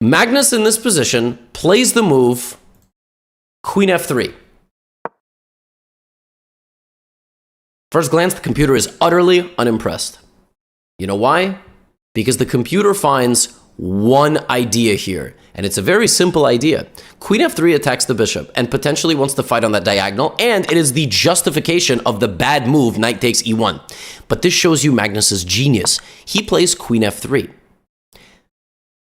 Magnus in this position plays the move Queen F3. First glance, the computer is utterly unimpressed. You know why? Because the computer finds one idea here, and it's a very simple idea. Queen F3 attacks the bishop and potentially wants to fight on that diagonal, and it is the justification of the bad move, knight takes e1. But this shows you Magnus's genius. He plays Queen F3.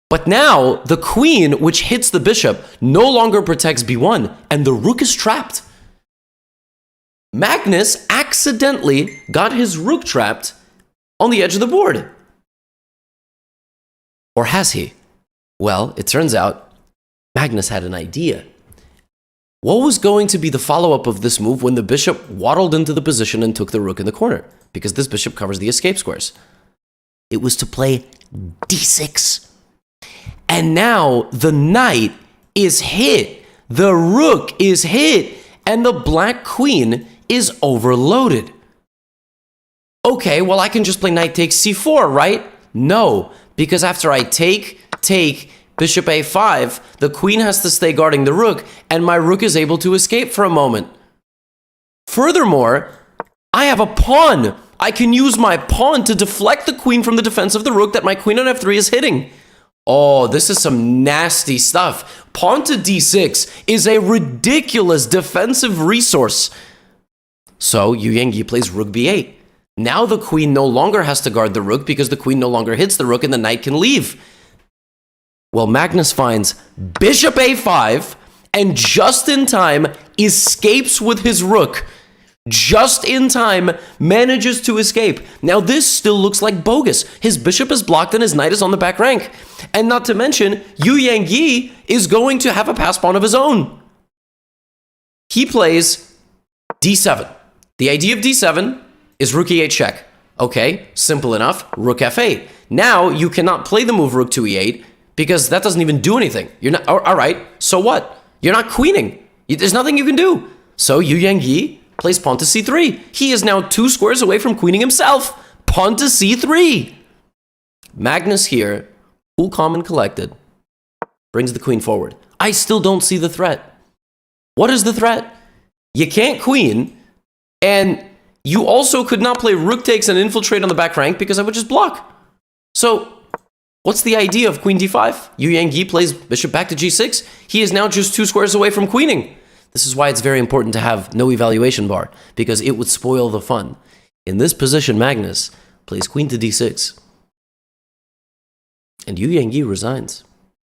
But now, the queen, which hits the bishop, no longer protects b1, and the rook is trapped. Magnus accidentally got his rook trapped on the edge of the board. Or has he? Well, it turns out Magnus had an idea. What was going to be the follow-up of this move when the bishop waddled into the position and took the rook in the corner? Because this bishop covers the escape squares. It was to play d6. And now the knight is hit, the rook is hit, and the black queen is overloaded. Okay, well, I can just play knight takes c4, right? No, because after I take, bishop a5, the queen has to stay guarding the rook, and my rook is able to escape for a moment. Furthermore, I have a pawn. I can use my pawn to deflect the queen from the defense of the rook that my queen on f3 is hitting. Oh, this is some nasty stuff. Pawn to d6 is a ridiculous defensive resource. So Yu Yangyi plays rook b8. Now the queen no longer has to guard the rook because the queen no longer hits the rook and the knight can leave. Well, Magnus finds bishop a5 and just in time escapes with his rook. Just in time manages to escape. Now this still looks like bogus. His bishop is blocked and his knight is on the back rank. And not to mention, Yu Yangyi is going to have a pass pawn of his own. He plays d7. The idea of d7 is rook e8 check. Okay, simple enough, rook f8. Now you cannot play the move rook to e8 because that doesn't even do anything. You're not, all right, so what? You're not queening. There's nothing you can do. So Yu Yangyi plays pawn to c3. He is now 2 squares away from queening himself. Pawn to c3. Magnus here, cool, calm, and collected, brings the queen forward. I still don't see the threat. What is the threat? You can't queen, and you also could not play rook takes and infiltrate on the back rank because I would just block. So, what's the idea of queen d5? Yu Yangyi plays bishop back to g6. He is now just 2 squares away from queening. This is why it's very important to have no evaluation bar, because it would spoil the fun. In this position, Magnus plays queen to d6. And Yu Yangyi resigns.